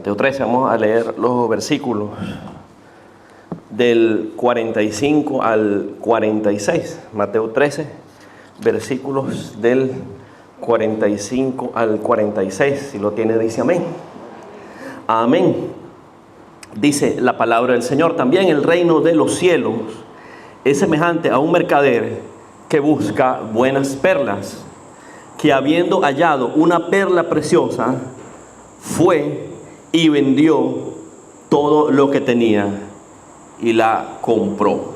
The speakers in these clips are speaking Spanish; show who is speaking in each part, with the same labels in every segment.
Speaker 1: Mateo 13, vamos a leer los versículos del 45 al 46. Mateo 13, versículos del 45 al 46. Si lo tiene, dice amén. Amén. Dice la palabra del Señor: también el reino de los cielos es semejante a un mercader que busca buenas perlas, que habiendo hallado una perla preciosa, fue y vendió todo lo que tenía y la compró.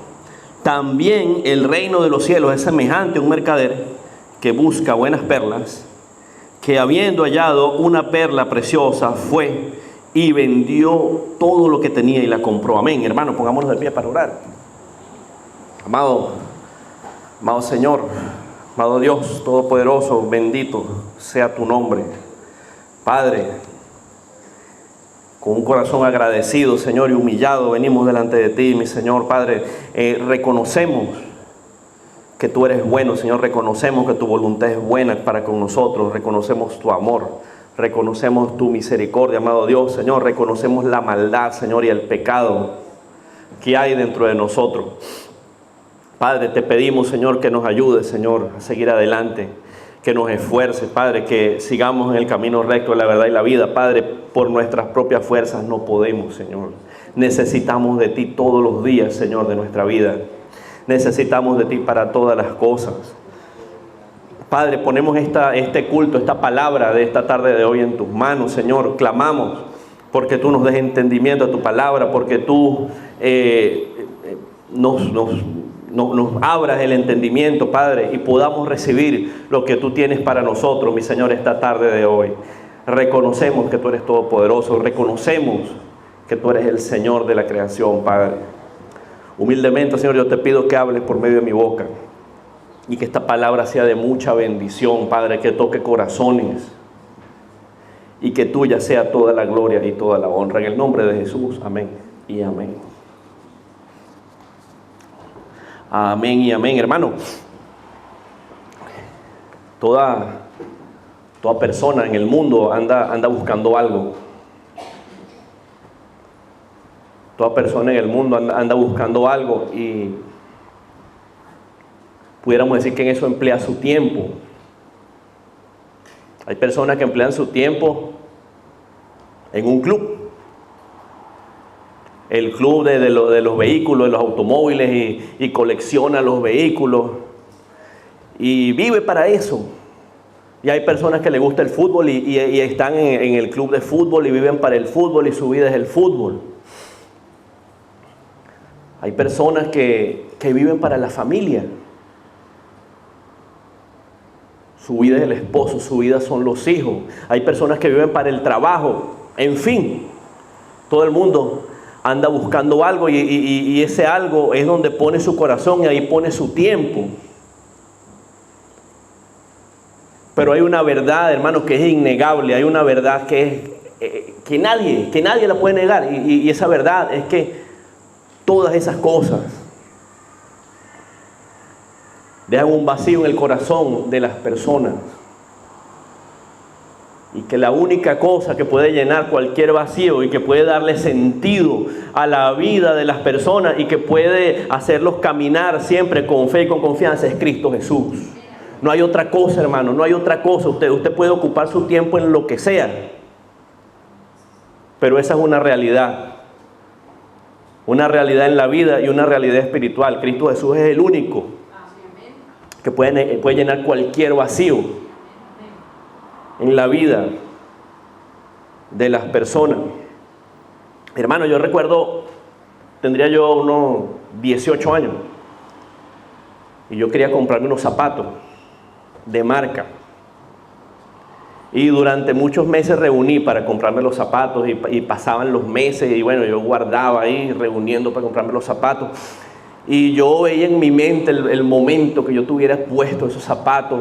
Speaker 1: También el reino de los cielos es semejante a un mercader que busca buenas perlas, que habiendo hallado una perla preciosa, fue y vendió todo lo que tenía y la compró. Amén. Hermanos, pongámonos de pie para orar. Amado Señor, amado Dios Todopoderoso, bendito sea tu nombre. Padre, con un corazón agradecido, Señor, y humillado, venimos delante de ti, mi Señor. Padre, reconocemos que tú eres bueno, Señor. Reconocemos que tu voluntad es buena para con nosotros. Reconocemos tu amor. Reconocemos tu misericordia, amado Dios, Señor. Reconocemos la maldad, Señor, y el pecado que hay dentro de nosotros. Padre, te pedimos, Señor, que nos ayudes, Señor, a seguir adelante, que nos esfuerces, Padre, que sigamos en el camino recto de la verdad y la vida. Padre, por nuestras propias fuerzas no podemos, Señor. Necesitamos de ti todos los días, Señor, de nuestra vida. Necesitamos de ti para todas las cosas. Padre, ponemos este culto, esta palabra de esta tarde de hoy en tus manos, Señor. Clamamos porque tú nos des entendimiento a tu palabra, porque tú nos abras el entendimiento, Padre, y podamos recibir lo que tú tienes para nosotros, mi Señor, esta tarde de hoy. Reconocemos que tú eres todopoderoso, reconocemos que tú eres el Señor de la creación, Padre. Humildemente, Señor, yo te pido que hables por medio de mi boca y que esta palabra sea de mucha bendición, Padre, que toque corazones y que tuya sea toda la gloria y toda la honra. En el nombre de Jesús, amén y amén. Amén y amén, hermano. Toda persona en el mundo anda buscando algo. Toda persona en el mundo anda buscando algo, y pudiéramos decir que en eso emplea su tiempo. Hay personas que emplean su tiempo en un club. El club de los vehículos, de los automóviles, y colecciona los vehículos y vive para eso. Y hay personas que les gusta el fútbol y están en el club de fútbol y viven para el fútbol y su vida es el fútbol. Hay personas que viven para la familia. Su vida es el esposo, su vida son los hijos. Hay personas que viven para el trabajo. En fin, todo el mundo anda buscando algo y ese algo es donde pone su corazón y ahí pone su tiempo. Pero hay una verdad, hermanos, que es innegable. Hay una verdad que nadie la puede negar, y esa verdad es que todas esas cosas dejan un vacío en el corazón de las personas, y que la única cosa que puede llenar cualquier vacío y que puede darle sentido a la vida de las personas y que puede hacerlos caminar siempre con fe y con confianza es Cristo Jesús. No hay otra cosa, hermano, no hay otra cosa. Usted puede ocupar su tiempo en lo que sea, pero esa es una realidad en la vida y una realidad espiritual. Cristo Jesús es el único que puede llenar cualquier vacío en la vida de las personas. Hermano, yo recuerdo, tendría yo unos 18 años y yo quería comprarme unos zapatos de marca, y durante muchos meses reuní para comprarme los zapatos, y pasaban los meses y bueno, yo guardaba ahí reuniendo para comprarme los zapatos, y yo veía en mi mente el momento que yo tuviera puesto esos zapatos,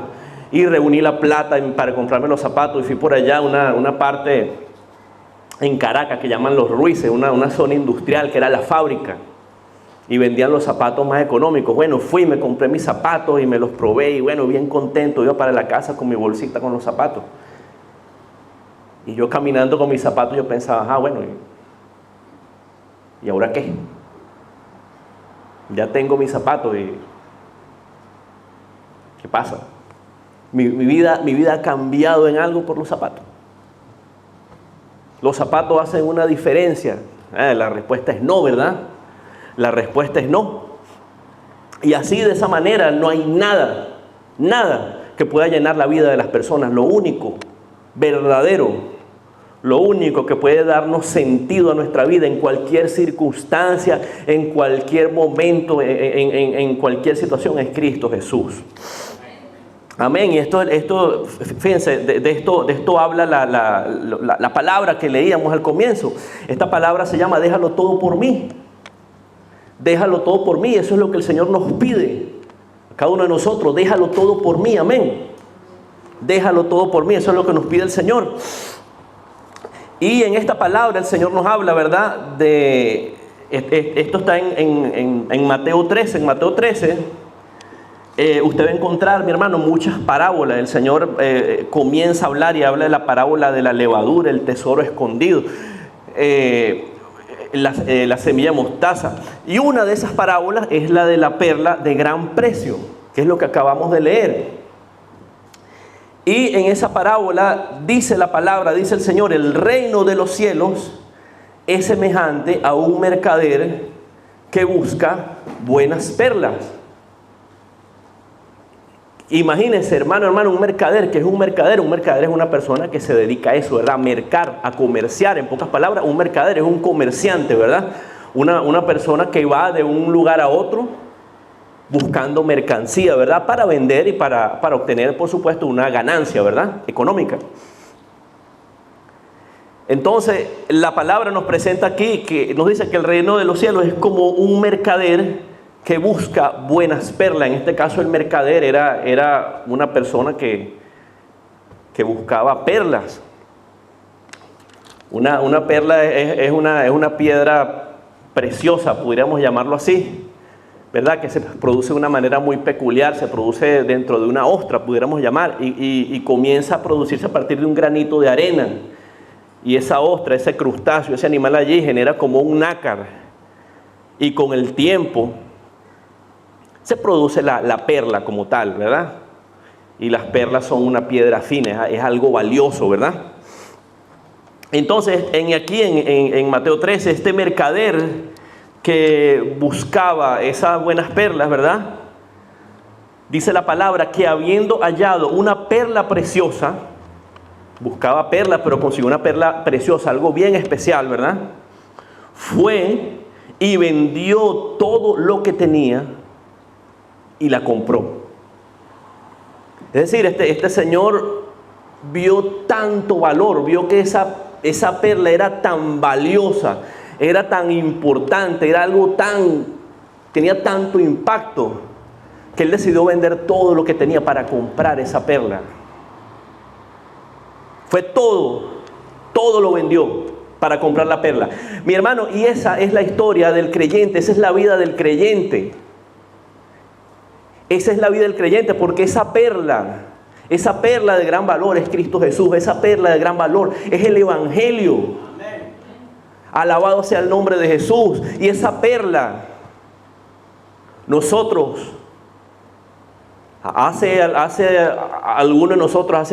Speaker 1: y reuní la plata para comprarme los zapatos, y fui por allá a una parte en Caracas que llaman Los Ruices, una zona industrial que era la fábrica, y vendían los zapatos más económicos. Bueno, fui, me compré mis zapatos y me los probé, y bueno, bien contento, iba para la casa con mi bolsita con los zapatos. Y yo caminando con mis zapatos, yo pensaba, bueno, ¿y ahora qué? Ya tengo mis zapatos y ¿qué pasa? Mi vida ha cambiado en algo por los zapatos. Los zapatos hacen una diferencia. La respuesta es no, ¿verdad? La respuesta es no. Y así, de esa manera, no hay nada que pueda llenar la vida de las personas. Lo único verdadero, lo único que puede darnos sentido a nuestra vida en cualquier circunstancia, en cualquier momento, en cualquier situación, es Cristo Jesús. Amén. Y esto fíjense, de esto habla la palabra que leíamos al comienzo. Esta palabra se llama déjalo todo por mí. Déjalo todo por mí. Eso es lo que el Señor nos pide a cada uno de nosotros. Déjalo todo por mí. Amén. Déjalo todo por mí. Eso es lo que nos pide el Señor. Y en esta palabra el Señor nos habla, ¿verdad? Esto está en Mateo 13. En Mateo 13 usted va a encontrar, mi hermano, muchas parábolas. El Señor comienza a hablar y habla de la parábola de la levadura, el tesoro escondido, la semilla de mostaza. Y una de esas parábolas es la de la perla de gran precio, que es lo que acabamos de leer. Y en esa parábola dice la palabra, dice el Señor, el reino de los cielos es semejante a un mercader que busca buenas perlas. Imagínense, hermano, un mercader. ¿Qué es un mercader? Un mercader es una persona que se dedica a eso, ¿verdad? A mercar, a comerciar. En pocas palabras, un mercader es un comerciante, ¿verdad? Una persona que va de un lugar a otro buscando mercancía, ¿verdad? Para vender y para obtener, por supuesto, una ganancia, ¿verdad? Económica. Entonces, la palabra nos presenta aquí, que nos dice que el reino de los cielos es como un mercader que busca buenas perlas. En este caso el mercader era una persona que buscaba perlas. Una perla es una piedra preciosa, podríamos llamarlo así, ¿verdad? Que se produce de una manera muy peculiar, se produce dentro de una ostra, pudiéramos llamar, y comienza a producirse a partir de un granito de arena. Y esa ostra, ese crustáceo, ese animal allí genera como un nácar. Y con el tiempo se produce la perla como tal, ¿verdad? Y las perlas son una piedra fina, es algo valioso, ¿verdad? Entonces, aquí en Mateo 13, este mercader que buscaba esas buenas perlas, ¿verdad? Dice la palabra que habiendo hallado una perla preciosa, buscaba perlas, pero consiguió una perla preciosa, algo bien especial, ¿verdad? Fue y vendió todo lo que tenía y la compró. Es decir, este señor vio tanto valor, vio que esa perla era tan valiosa, era tan importante, era algo tenía tanto impacto, que él decidió vender todo lo que tenía para comprar esa perla. Fue todo lo vendió para comprar la perla. Mi hermano, y esa es la historia del creyente, esa es la vida del creyente. Esa es la vida del creyente, porque esa perla de gran valor es Cristo Jesús. Esa perla de gran valor es el Evangelio. Amén. Alabado sea el nombre de Jesús. Y esa perla, nosotros, hace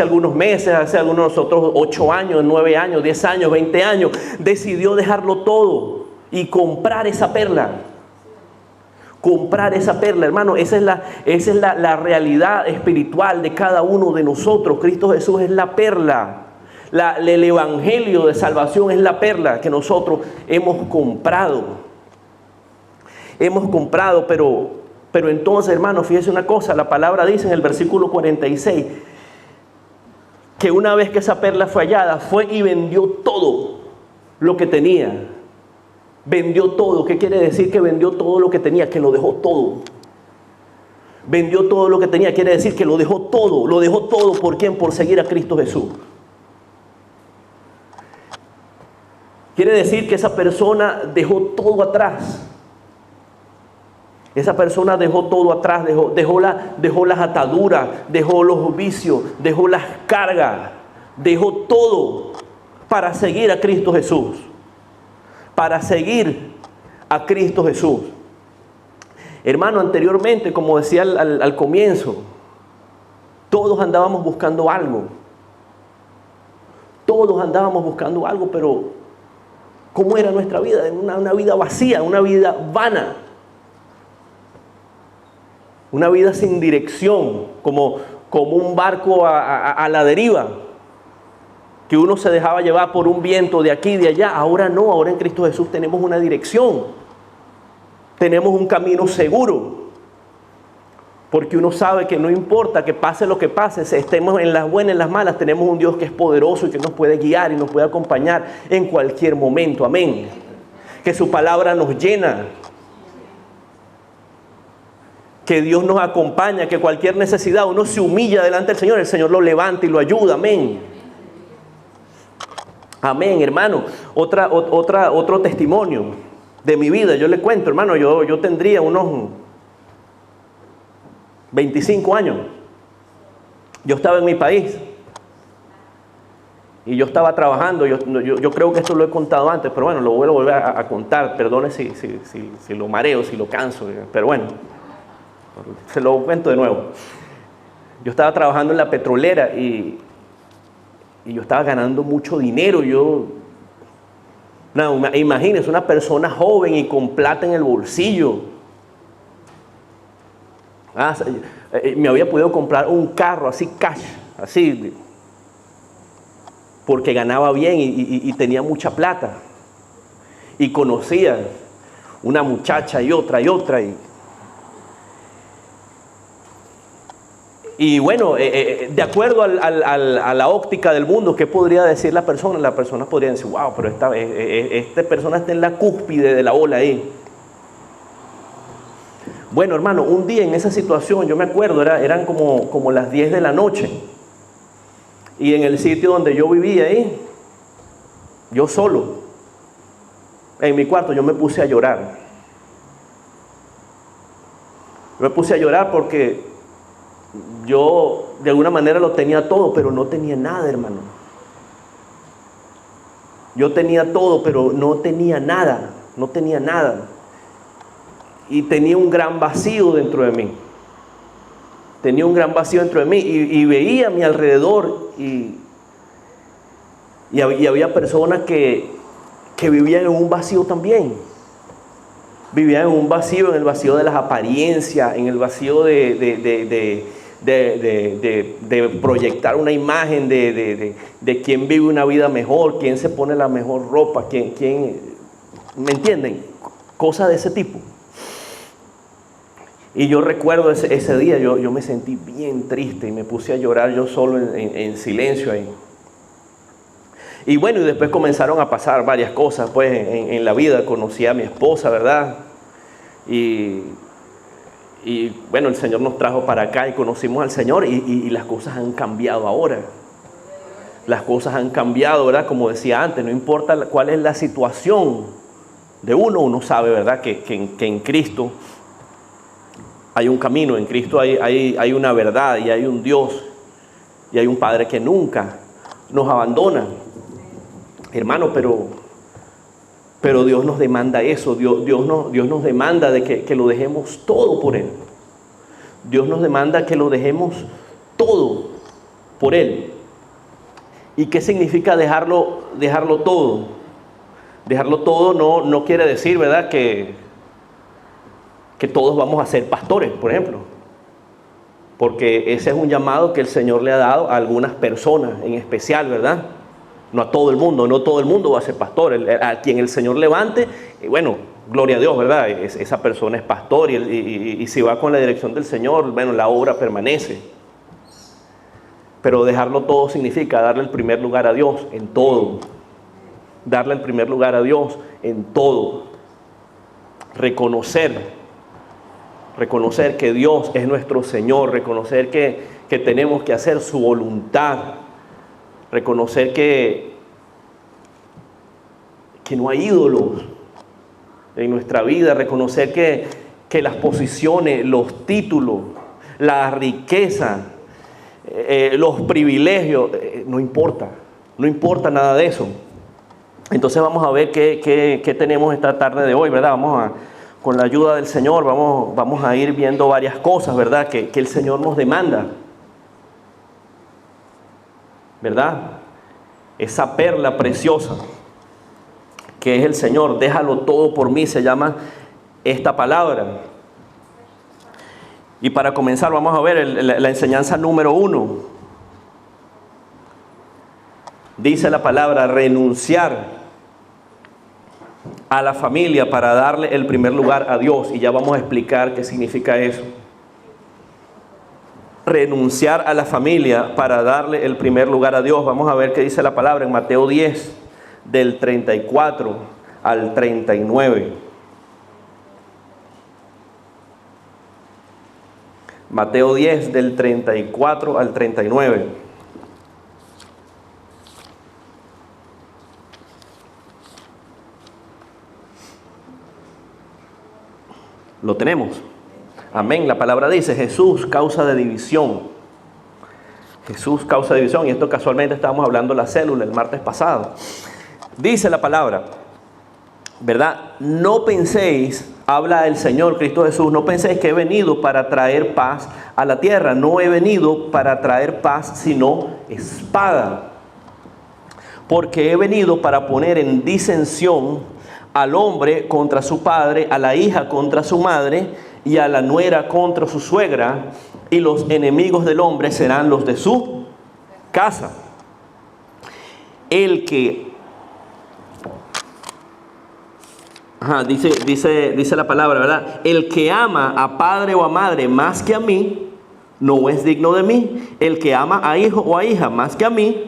Speaker 1: algunos meses, hace algunos de nosotros 8 años, 9 años, 10 años, 20 años, decidió dejarlo todo y comprar esa perla. Comprar esa perla, hermano, esa es la realidad espiritual de cada uno de nosotros. Cristo Jesús es la perla. El Evangelio de salvación es la perla que nosotros hemos comprado. Pero entonces, hermano, fíjese una cosa, la palabra dice en el versículo 46 que una vez que esa perla fue hallada, fue y vendió todo lo que tenía. Vendió todo. ¿Qué quiere decir que vendió todo lo que tenía? Que lo dejó todo. Vendió todo lo que tenía, quiere decir que lo dejó todo. ¿Lo dejó todo por quién? Por seguir a Cristo Jesús. Quiere decir que esa persona dejó todo atrás. Esa persona dejó todo atrás, dejó las ataduras, dejó los vicios, dejó las cargas, dejó todo para seguir a Cristo Jesús. Para seguir a Cristo Jesús. Hermano, anteriormente, como decía al comienzo, todos andábamos buscando algo. Todos andábamos buscando algo, pero ¿cómo era nuestra vida? Una vida vacía, una vida vana. Una vida sin dirección, como un barco a la deriva, que uno se dejaba llevar por un viento de aquí y de allá. Ahora no, ahora en Cristo Jesús tenemos una dirección, tenemos un camino seguro, porque uno sabe que no importa que pase lo que pase, estemos en las buenas, en las malas, tenemos un Dios que es poderoso y que nos puede guiar y nos puede acompañar en cualquier momento. Amén. Que su palabra nos llena, que Dios nos acompaña, que cualquier necesidad uno se humilla delante del Señor, el Señor lo levanta y lo ayuda. Amén. Amén, hermano. Otro testimonio de mi vida. Yo le cuento, hermano, yo tendría unos 25 años. Yo estaba en mi país y yo estaba trabajando. Yo creo que esto lo he contado antes, pero bueno, lo voy a volver a contar. Perdone si lo mareo, si lo canso, pero bueno, se lo cuento de nuevo. Yo estaba trabajando en la petrolera y yo estaba ganando mucho dinero. Imagínense, una persona joven y con plata en el bolsillo. Me había podido comprar un carro así cash, así, porque ganaba bien y tenía mucha plata. Y conocía una muchacha y otra. Y bueno, de acuerdo a la óptica del mundo, ¿qué podría decir la persona? La persona podría decir, wow, pero esta persona está en la cúspide de la ola ahí. Bueno, hermano, un día en esa situación, yo me acuerdo, eran como las 10 de la noche. Y en el sitio donde yo vivía ahí, yo solo, en mi cuarto, yo me puse a llorar. Me puse a llorar porque yo de alguna manera lo tenía todo, pero no tenía nada, hermano. Yo tenía todo, pero no tenía nada. Y tenía un gran vacío dentro de mí. Y veía a mi alrededor y había personas que vivían en un vacío también. Vivían en un vacío, en el vacío de las apariencias, en el vacío de proyectar una imagen de quién vive una vida mejor, quién se pone la mejor ropa, quién ¿me entienden? Cosas de ese tipo. Y yo recuerdo ese día, yo me sentí bien triste y me puse a llorar yo solo en silencio ahí. Y bueno, y después comenzaron a pasar varias cosas pues en la vida. Conocí a mi esposa, ¿verdad? Y bueno, el Señor nos trajo para acá y conocimos al Señor y las cosas han cambiado ahora. Las cosas han cambiado, ¿verdad? Como decía antes, no importa cuál es la situación de uno sabe, ¿verdad? Que en Cristo hay un camino, en Cristo hay una verdad y hay un Dios y hay un Padre que nunca nos abandona. Hermano, pero Dios nos demanda eso. Dios nos demanda de que lo dejemos todo por Él. Dios nos demanda que lo dejemos todo por Él. ¿Y qué significa dejarlo todo? Dejarlo todo no quiere decir, ¿verdad?, que todos vamos a ser pastores, por ejemplo. Porque ese es un llamado que el Señor le ha dado a algunas personas en especial, ¿verdad? No a todo el mundo, no todo el mundo va a ser pastor. A quien el Señor levante, bueno, gloria a Dios, ¿verdad? Esa persona es pastor y si va con la dirección del Señor, bueno, la obra permanece. Pero dejarlo todo significa darle el primer lugar a Dios en todo. Darle el primer lugar a Dios en todo. Reconocer que Dios es nuestro Señor. Reconocer que tenemos que hacer su voluntad. Reconocer que no hay ídolos en nuestra vida. Reconocer que las posiciones, los títulos, la riqueza, los privilegios, no importa. No importa nada de eso. Entonces vamos a ver qué tenemos esta tarde de hoy, ¿verdad? Con la ayuda del Señor, vamos a ir viendo varias cosas, ¿verdad? Que el Señor nos demanda, ¿verdad? Esa perla preciosa que es el Señor, déjalo todo por mí, se llama esta palabra. Y para comenzar vamos a ver la enseñanza número 1. Dice la palabra renunciar a la familia para darle el primer lugar a Dios. Y ya vamos a explicar qué significa eso. Renunciar a la familia para darle el primer lugar a Dios. Vamos a ver qué dice la palabra en Mateo 10, del 34 al 39. Mateo 10, del 34 al 39. Lo tenemos. Amén. La palabra dice, Jesús causa de división. Jesús causa división. Y esto casualmente estábamos hablando en la célula el martes pasado. Dice la palabra, ¿verdad? No penséis, habla el Señor Cristo Jesús, no penséis que he venido para traer paz a la tierra. No he venido para traer paz, sino espada. Porque he venido para poner en disensión al hombre contra su padre, a la hija contra su madre, y a la nuera contra su suegra, y los enemigos del hombre serán los de su casa. El que dice la palabra, ¿verdad? El que ama a padre o a madre más que a mí, no es digno de mí. El que ama a hijo o a hija más que a mí,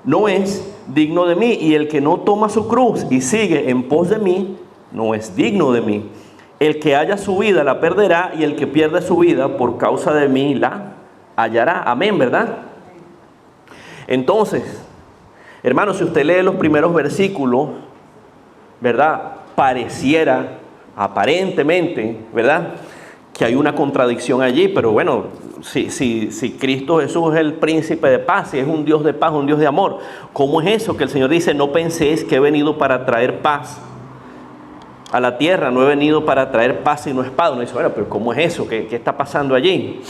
Speaker 1: no es digno de mí. Y el que no toma su cruz y sigue en pos de mí, no es digno de mí. El que haya su vida la perderá, y el que pierde su vida por causa de mí la hallará. Amén, ¿verdad? Entonces, hermanos, si usted lee los primeros versículos, ¿verdad? Pareciera, aparentemente, ¿verdad?, que hay una contradicción allí, pero bueno, si Cristo Jesús es el príncipe de paz, si es un Dios de paz, un Dios de amor, ¿cómo es eso que el Señor dice, no penséis que he venido para traer paz a la tierra, no he venido para traer paz sino espada? Uno dice, bueno, pero ¿cómo es eso? ¿Qué está pasando allí?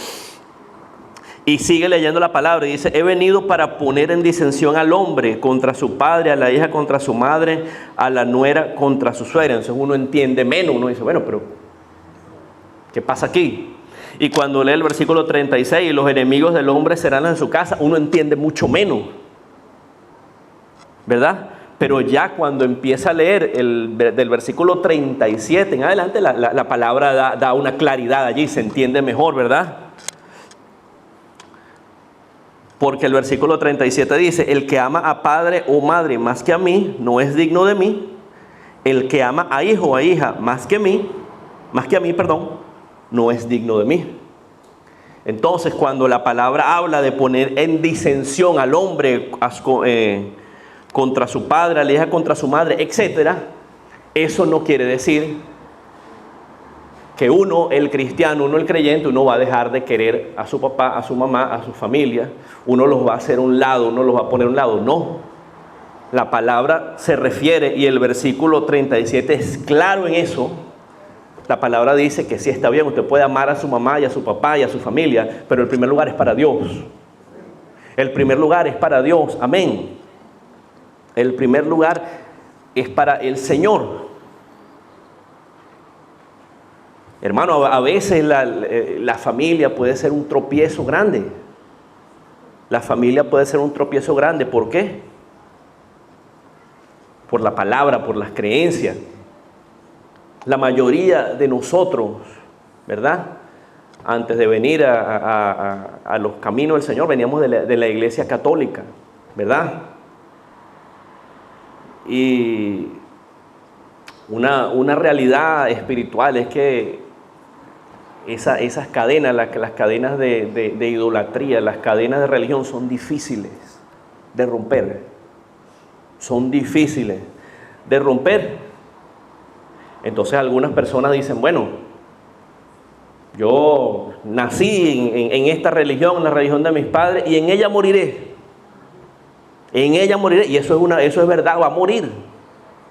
Speaker 1: Y sigue leyendo la palabra y dice, he venido para poner en disensión al hombre contra su padre, a la hija contra su madre, a la nuera contra su suegra. Entonces uno entiende menos, uno dice, bueno, pero ¿qué pasa aquí? Y cuando lee el versículo 36, y los enemigos del hombre serán en su casa, uno entiende mucho menos, ¿verdad? Pero ya cuando empieza a leer del versículo 37 en adelante, la palabra da una claridad allí, se entiende mejor, ¿verdad? Porque el versículo 37 dice, el que ama a padre o madre más que a mí, no es digno de mí. El que ama a hijo o a hija más que a mí, no es digno de mí. Entonces, cuando la palabra habla de poner en disensión al hombre contra su padre, a la hija contra su madre, etcétera, eso no quiere decir que uno, el cristiano, uno, el creyente, uno va a dejar de querer a su papá, a su mamá, a su familia, uno los va a hacer a un lado, uno los va a poner a un lado. No, la palabra se refiere, y el versículo 37 es claro en eso. La palabra dice que sí, está bien, usted puede amar a su mamá y a su papá y a su familia, pero el primer lugar es para Dios. El primer lugar es para Dios, amén. El primer lugar es para el Señor. Hermano, a veces la familia puede ser un tropiezo grande. La familia puede ser un tropiezo grande. ¿Por qué? Por la palabra, por las creencias. La mayoría de nosotros, ¿verdad?, antes de venir a los caminos del Señor, veníamos de la iglesia católica, ¿verdad? Y una realidad espiritual es que esas cadenas, las cadenas de idolatría, las cadenas de religión son difíciles de romper. Son difíciles de romper. Entonces algunas personas dicen, bueno, yo nací en esta religión, en la religión de mis padres, y en ella moriré. En ella moriré. Y eso es verdad, va a morir.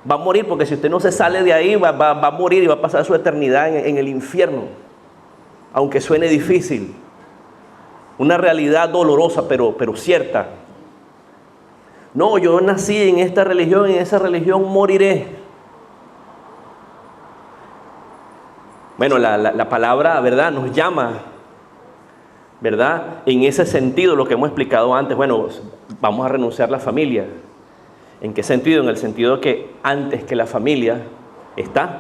Speaker 1: Va a morir, porque si usted no se sale de ahí, va a morir y va a pasar su eternidad en el infierno. Aunque suene difícil. Una realidad dolorosa, pero cierta. No, yo nací en esta religión, en esa religión moriré. Bueno, la palabra, ¿verdad?, nos llama, ¿verdad?, en ese sentido, lo que hemos explicado antes. Bueno, vamos a renunciar a la familia. ¿En qué sentido? En el sentido de que antes que la familia está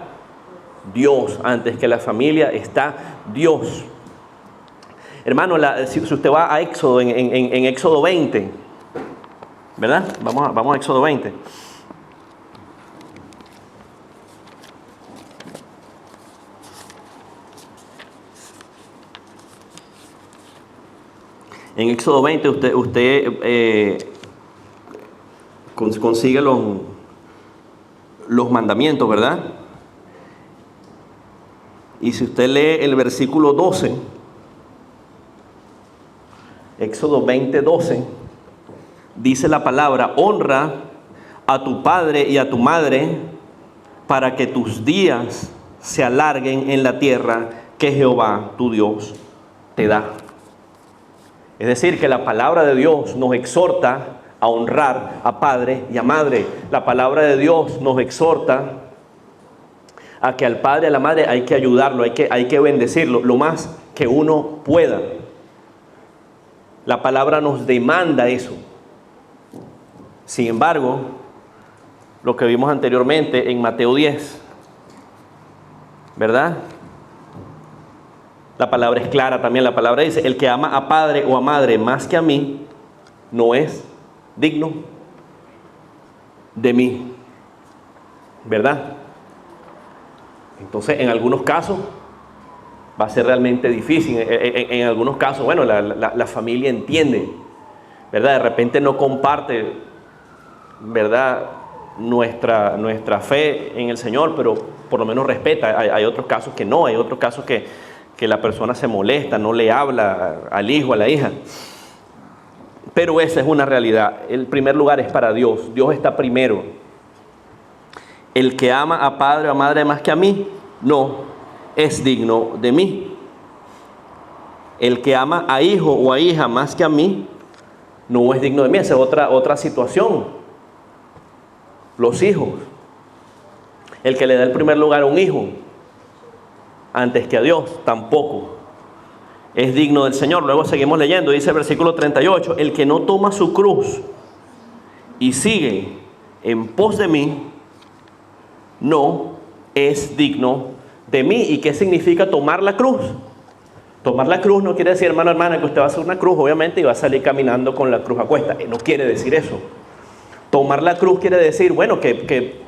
Speaker 1: Dios. Antes que la familia está Dios. Hermano, si usted va a Éxodo, en Éxodo 20, ¿verdad? Vamos a Éxodo 20. En Éxodo 20 usted consigue los mandamientos, ¿verdad? Y si usted lee el versículo 12, Éxodo 20, 12, dice la palabra: honra a tu padre y a tu madre para que tus días se alarguen en la tierra que Jehová tu Dios te da. Es decir, que la palabra de Dios nos exhorta a honrar a padre y a madre. La palabra de Dios nos exhorta a que al padre y a la madre hay que ayudarlo, hay que bendecirlo lo más que uno pueda. La palabra nos demanda eso. Sin embargo, lo que vimos anteriormente en Mateo 10, ¿verdad? La palabra es clara también. La palabra dice: el que ama a padre o a madre más que a mí, no es digno de mí. ¿Verdad? Entonces, en algunos casos va a ser realmente difícil. En algunos casos, bueno, la familia entiende, ¿verdad? De repente no comparte, ¿verdad?, nuestra fe en el Señor, pero por lo menos respeta. Hay otros casos que no. Hay otros casos que la persona se molesta, no le habla al hijo, a la hija. Pero esa es una realidad. El primer lugar es para Dios. Dios está primero. El que ama a padre o a madre más que a mí, no es digno de mí. El que ama a hijo o a hija más que a mí, no es digno de mí. Esa es otra situación. Los hijos. El que le da el primer lugar a un hijo antes que a Dios, tampoco es digno del Señor. Luego seguimos leyendo, dice el versículo 38, el que no toma su cruz y sigue en pos de mí, no es digno de mí. ¿Y qué significa tomar la cruz? Tomar la cruz no quiere decir, hermano, hermana, que usted va a hacer una cruz, obviamente, y va a salir caminando con la cruz a cuesta. No quiere decir eso. Tomar la cruz quiere decir, bueno, que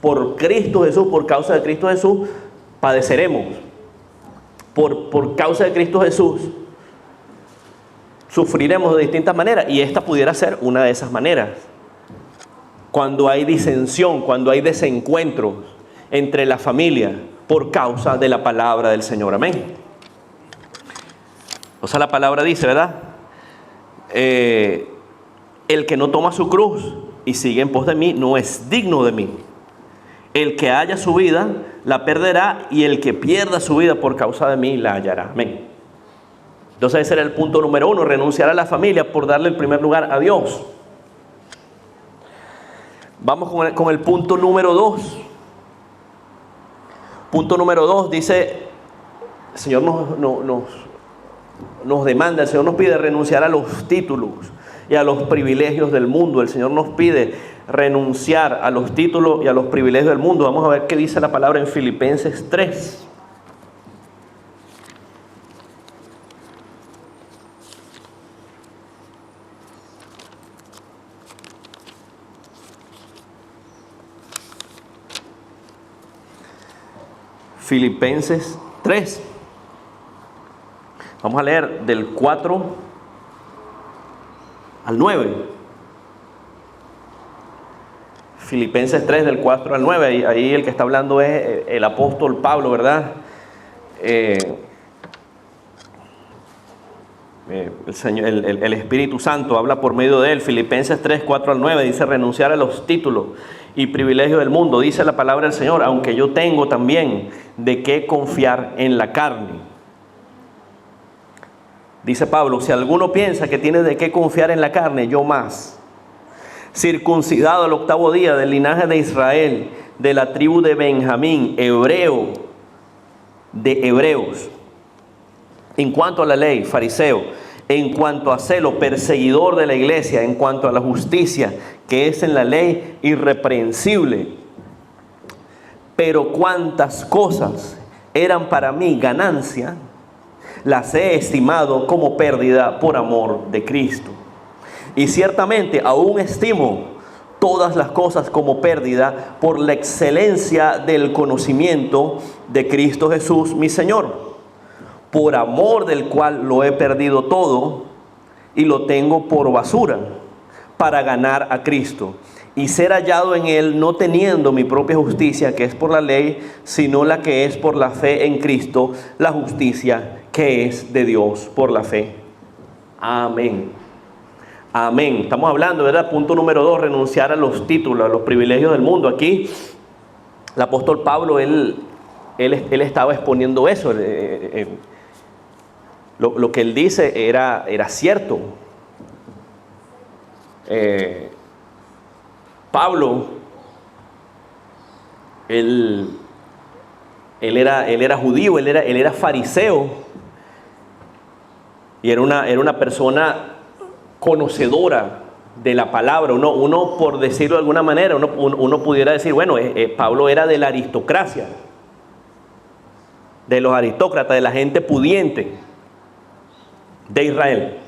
Speaker 1: por Cristo Jesús, por causa de Cristo Jesús, padeceremos. Por causa de Cristo Jesús sufriremos de distintas maneras, y esta pudiera ser una de esas maneras. Cuando hay disensión, cuando hay desencuentros entre la familia por causa de la palabra del Señor. Amén. O sea, la palabra dice, ¿verdad? El que no toma su cruz y sigue en pos de mí no es digno de mí. El que haya su vida la perderá, y el que pierda su vida por causa de mí la hallará. Amén. Entonces ese era el punto número 1, renunciar a la familia por darle el primer lugar a Dios. Vamos con el punto número 2. Punto número 2 dice, el Señor nos demanda, el Señor nos pide renunciar a los títulos y a los privilegios del mundo. El Señor nos pide renunciar a los títulos y a los privilegios del mundo. Vamos a ver qué dice la palabra en Filipenses 3. Filipenses 3. Vamos a leer del 4 al 9. Filipenses 3, del 4 al 9. Ahí el que está hablando es el apóstol Pablo, ¿verdad? El Espíritu Santo habla por medio de él. Filipenses 3, 4 al 9 dice: renunciar a los títulos y privilegios del mundo. Dice la palabra del Señor: aunque yo tengo también de qué confiar en la carne. Dice Pablo: si alguno piensa que tiene de qué confiar en la carne, yo más. Circuncidado al 8º día, del linaje de Israel, de la tribu de Benjamín, hebreo de hebreos. En cuanto a la ley, fariseo. En cuanto a celo, perseguidor de la iglesia. En cuanto a la justicia que es en la ley, irreprensible. Pero cuantas cosas eran para mí ganancia, las he estimado como pérdida por amor de Cristo. Y ciertamente aún estimo todas las cosas como pérdida por la excelencia del conocimiento de Cristo Jesús, mi Señor, por amor del cual lo he perdido todo y lo tengo por basura para ganar a Cristo y ser hallado en él, no teniendo mi propia justicia que es por la ley, sino la que es por la fe en Cristo, la justicia que es de Dios por la fe. Amén. Amén. Estamos hablando, ¿verdad? Punto número 2, renunciar a los títulos, a los privilegios del mundo. Aquí el apóstol Pablo, él estaba exponiendo eso. Lo que él dice era cierto. Pablo, él era judío, él era fariseo, y era una persona conocedora de la palabra. Uno por decirlo de alguna manera, uno pudiera decir, bueno, Pablo era de la aristocracia, de los aristócratas, de la gente pudiente de Israel.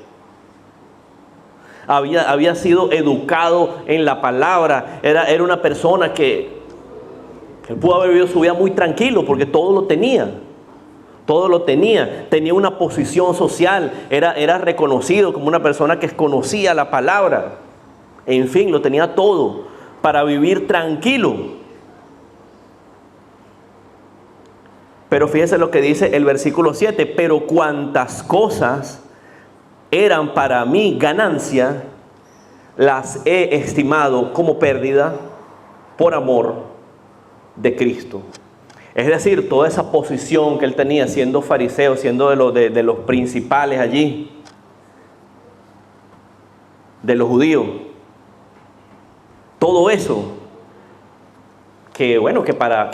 Speaker 1: Había sido educado en la palabra, era una persona que él pudo haber vivido su vida muy tranquilo porque todo lo tenía. Tenía una posición social, era reconocido como una persona que conocía la palabra. En fin, lo tenía todo para vivir tranquilo. Pero fíjese lo que dice el versículo 7: pero cuantas cosas eran para mí ganancia, las he estimado como pérdida por amor de Cristo. Es decir, toda esa posición que él tenía siendo fariseo, siendo de los principales allí, de los judíos, todo eso que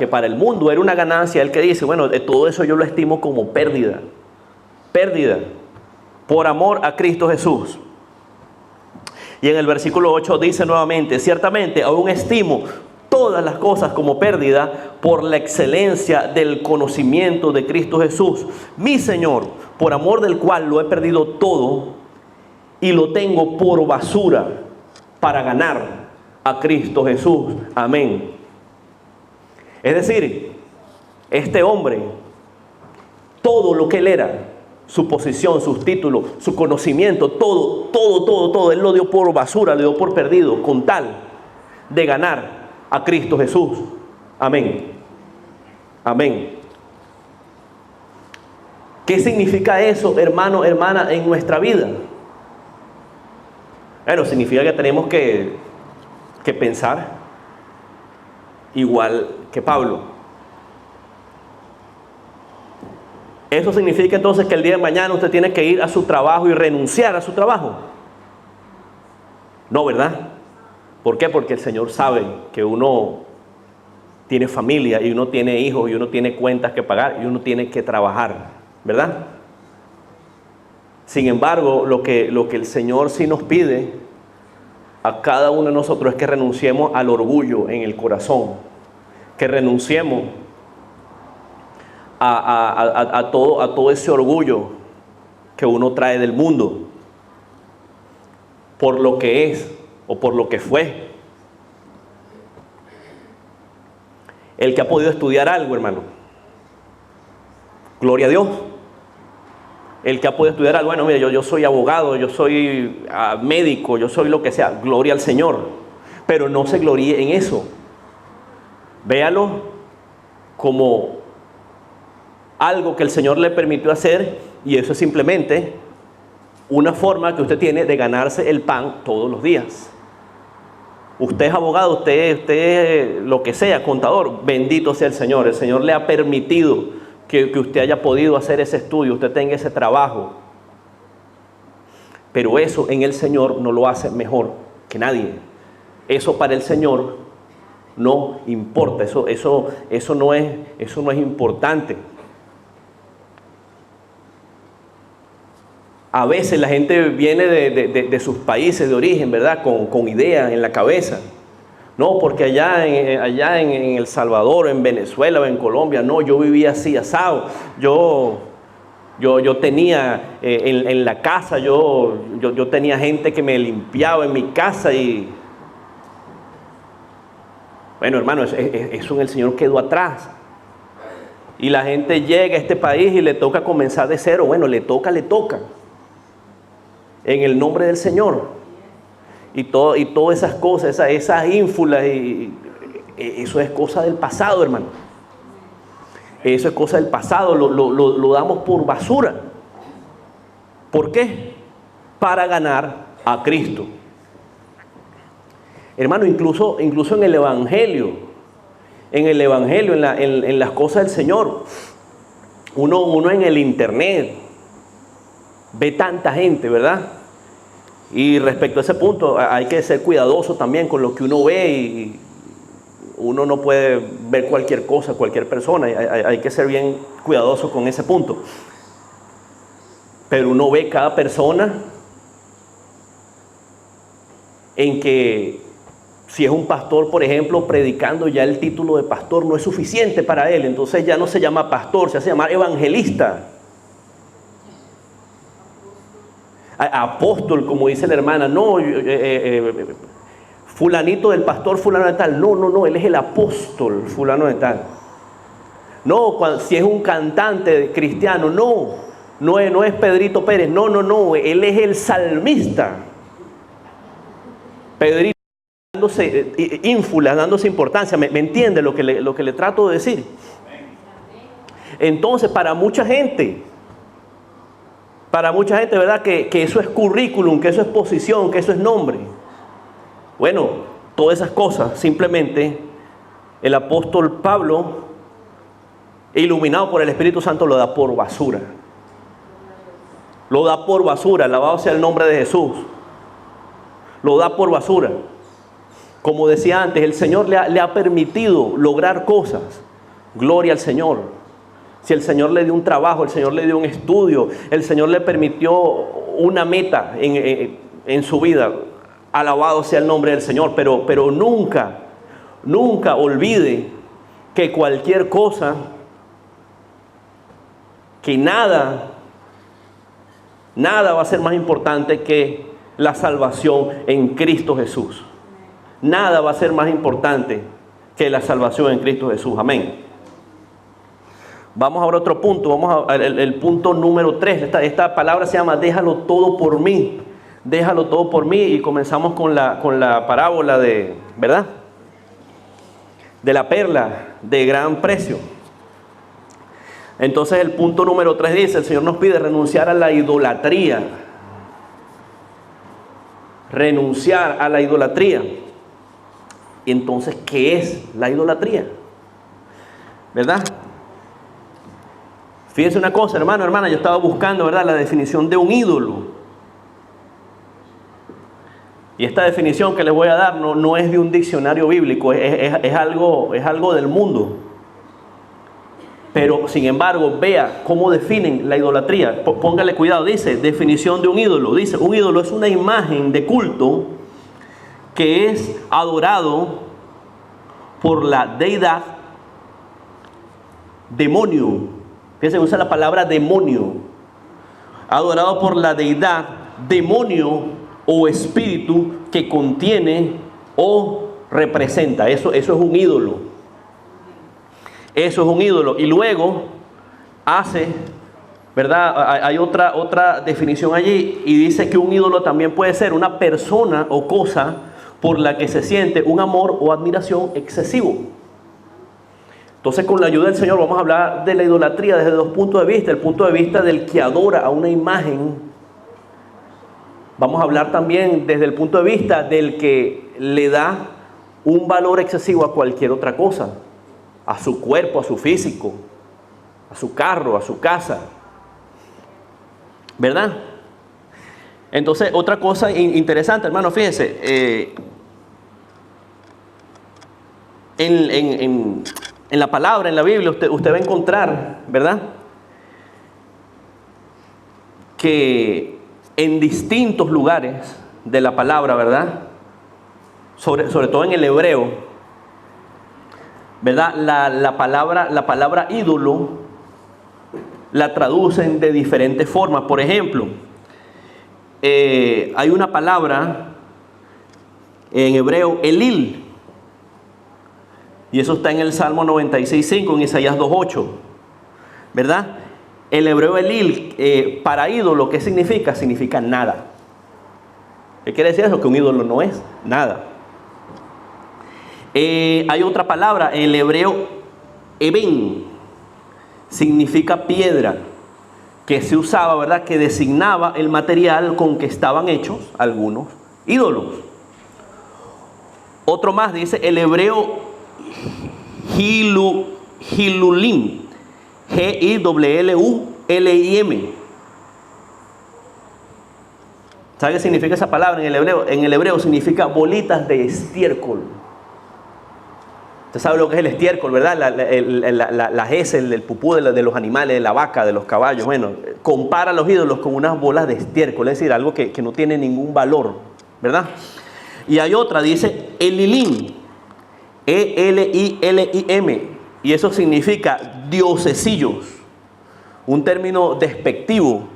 Speaker 1: para el mundo era una ganancia, él que dice, bueno, todo eso yo lo estimo como pérdida por amor a Cristo Jesús. Y en el versículo 8 dice nuevamente: ciertamente aún estimo todas las cosas como pérdida por la excelencia del conocimiento de Cristo Jesús, mi Señor, por amor del cual lo he perdido todo y lo tengo por basura para ganar a Cristo Jesús. Amén. Es decir, este hombre, todo lo que él era, su posición, sus títulos, su conocimiento, todo, él lo dio por basura, lo dio por perdido, con tal de ganar a Cristo Jesús. Amén. Amén. ¿Qué significa eso, hermano, hermana, en nuestra vida? Bueno, significa que tenemos que pensar igual que Pablo. Eso significa entonces que el día de mañana usted tiene que ir a su trabajo y renunciar a su trabajo. No, ¿verdad? ¿Por qué? Porque el Señor sabe que uno tiene familia y uno tiene hijos y uno tiene cuentas que pagar y uno tiene que trabajar, ¿verdad? Sin embargo, lo que el Señor sí nos pide a cada uno de nosotros es que renunciemos al orgullo en el corazón, que renunciemos a todo ese orgullo que uno trae del mundo por lo que es o por lo que fue. El que ha podido estudiar algo, hermano, gloria a Dios. El que ha podido estudiar algo, bueno, mira, yo soy abogado, yo soy médico, yo soy lo que sea, gloria al Señor. Pero no se gloríe en eso. Véalo como algo que el Señor le permitió hacer, y eso es simplemente una forma que usted tiene de ganarse el pan todos los días. Usted es abogado, usted lo que sea, contador, bendito sea el Señor. El Señor le ha permitido que usted haya podido hacer ese estudio, usted tenga ese trabajo. Pero eso en el Señor no lo hace mejor que nadie. Eso para el Señor no importa, eso no es importante. A veces la gente viene de sus países de origen, ¿verdad? Con ideas en la cabeza. No, porque allá en El Salvador, en Venezuela o en Colombia, no, yo vivía así, asado. Yo tenía en la casa, yo tenía gente que me limpiaba en mi casa y... Bueno, hermano, eso en el Señor quedó atrás. Y la gente llega a este país y le toca comenzar de cero. Bueno, le toca. En el nombre del Señor. Y todas esas cosas, esas ínfulas, eso es cosa del pasado, hermano. Eso es cosa del pasado, lo damos por basura. ¿Por qué? Para ganar a Cristo. Hermano, incluso en el Evangelio, en las cosas del Señor, uno en el internet ve tanta gente, ¿verdad? Y respecto a ese punto hay que ser cuidadoso también con lo que uno ve, y uno no puede ver cualquier cosa, cualquier persona, hay que ser bien cuidadoso con ese punto. Pero uno ve cada persona en que si es un pastor, por ejemplo, predicando, ya el título de pastor no es suficiente para él, entonces ya no se llama pastor, se hace llamar evangelista. Apóstol, como dice la hermana, no, fulanito del pastor fulano de tal, no, él es el apóstol fulano de tal. No, si es un cantante cristiano, no es Pedrito Pérez, no, él es el salmista. Pedrito dándose ínfulas, dándose importancia, ¿me entiende lo que le trato de decir? Entonces, para mucha gente, ¿verdad? Que eso es currículum, que eso es posición, que eso es nombre. Bueno, todas esas cosas, simplemente el apóstol Pablo, iluminado por el Espíritu Santo, lo da por basura. Lo da por basura, alabado sea el nombre de Jesús. Lo da por basura. Como decía antes, el Señor le ha permitido lograr cosas. Gloria al Señor. Si el Señor le dio un trabajo, el Señor le dio un estudio, el Señor le permitió una meta en su vida, alabado sea el nombre del Señor, pero nunca olvide que cualquier cosa, que nada va a ser más importante que la salvación en Cristo Jesús. Nada va a ser más importante que la salvación en Cristo Jesús. Amén. Vamos ahora a otro punto, vamos al punto número 3. Esta palabra se llama déjalo todo por mí. Déjalo todo por mí, y comenzamos con la parábola ¿verdad? De la perla de gran precio. Entonces el punto número 3 dice, el Señor nos pide renunciar a la idolatría. Renunciar a la idolatría. Y entonces, ¿qué es la idolatría? ¿Verdad? Fíjense una cosa, hermano, hermana, yo estaba buscando, ¿verdad?, la definición de un ídolo. Y esta definición que les voy a dar no es de un diccionario bíblico, es algo del mundo. Pero, sin embargo, vea cómo definen la idolatría. Póngale cuidado, dice, definición de un ídolo. Dice, un ídolo es una imagen de culto que es adorado por la deidad, demonio. Fíjense, usa la palabra demonio. Adorado por la deidad, demonio o espíritu que contiene o representa. Eso es un ídolo. Eso es un ídolo. Y luego hace, ¿verdad? Hay otra definición allí, y dice que un ídolo también puede ser una persona o cosa por la que se siente un amor o admiración excesivo. Entonces, con la ayuda del Señor vamos a hablar de la idolatría desde dos puntos de vista. El punto de vista del que adora a una imagen Vamos a hablar también desde el punto de vista del que le da un valor excesivo a cualquier otra cosa, a su cuerpo, a su físico, a su carro, a su casa, ¿verdad? Entonces, otra cosa interesante, hermano, fíjese, en la palabra, en la Biblia, usted va a encontrar, ¿verdad?, que en distintos lugares de la palabra, ¿verdad?, sobre todo en el hebreo, ¿verdad?, la palabra ídolo la traducen de diferentes formas. Por ejemplo, hay una palabra en hebreo, elil, y eso está en el Salmo 96:5, en Isaías 2:8, ¿verdad? El hebreo elil, para ídolo, ¿qué significa? Significa nada. ¿Qué quiere decir eso? Que un ídolo no es nada. Hay otra palabra, el hebreo eben, significa piedra, que se usaba, ¿verdad?, que designaba el material con que estaban hechos algunos ídolos. Otro más dice el hebreo hilulim, G-I-W-L-U-L-I-M. ¿Sabe qué significa esa palabra en el hebreo? En el hebreo significa bolitas de estiércol. Usted sabe lo que es el estiércol, ¿verdad? La heces, el pupú de los animales, de la vaca, de los caballos. Bueno, compara los ídolos con unas bolas de estiércol, es decir, algo que no tiene ningún valor, ¿verdad? Y hay otra, dice Elilim, E-L-I-L-I-M, y eso significa diosesillos, un término despectivo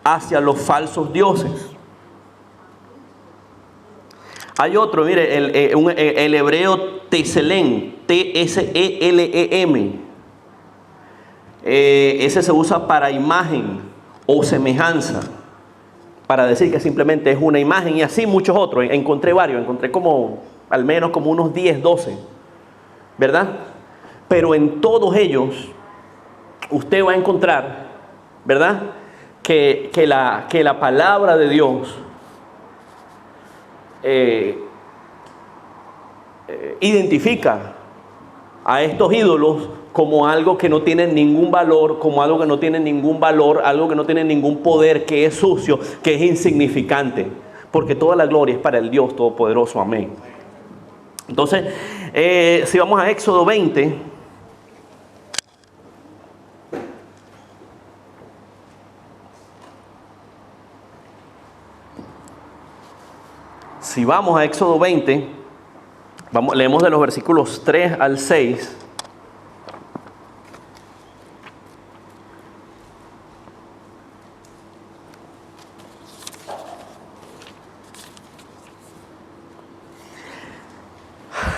Speaker 1: hacia los falsos dioses. Hay otro, mire, el hebreo teselem, T-S-E-L-E-M. Ese se usa para imagen o semejanza, para decir que simplemente es una imagen, y así muchos otros. Encontré varios, encontré como al menos como unos 10, 12, ¿verdad? Pero en todos ellos usted va a encontrar, ¿verdad?, que la palabra de Dios identifica a estos ídolos como algo que no tiene ningún valor, como algo que no tiene ningún valor, algo que no tiene ningún poder, que es sucio, que es insignificante, porque toda la gloria es para el Dios Todopoderoso. Amén. Entonces, si vamos a Éxodo 20, leemos de los versículos 3 al 6.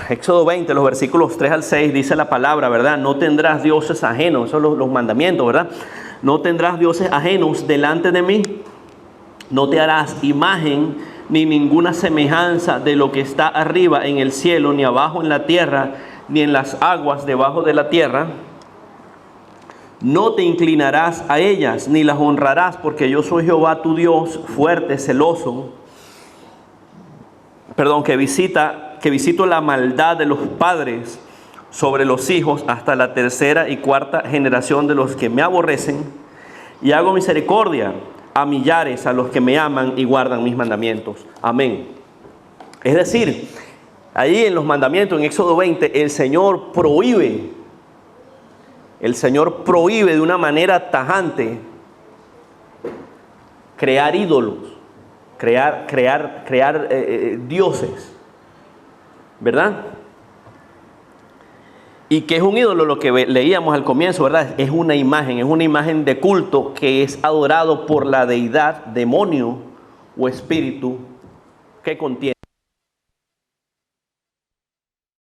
Speaker 1: Éxodo 20, los versículos 3 al 6, dice la palabra, ¿verdad? No tendrás dioses ajenos, esos son los mandamientos, ¿verdad? No tendrás dioses ajenos delante de mí, no te harás imagen ni ninguna semejanza de lo que está arriba en el cielo, ni abajo en la tierra, ni en las aguas debajo de la tierra. No te inclinarás a ellas, ni las honrarás, porque yo soy Jehová tu Dios, fuerte, celoso, que visito la maldad de los padres sobre los hijos hasta la tercera y cuarta generación de los que me aborrecen, y hago misericordia a millares a los que me aman y guardan mis mandamientos. Amén. Es decir, ahí en los mandamientos, en Éxodo 20, el Señor prohíbe de una manera tajante crear ídolos, crear dioses, ¿verdad? ¿Y qué es un ídolo? Lo que leíamos al comienzo, ¿verdad? Es una imagen de culto que es adorado por la deidad, demonio o espíritu que contiene.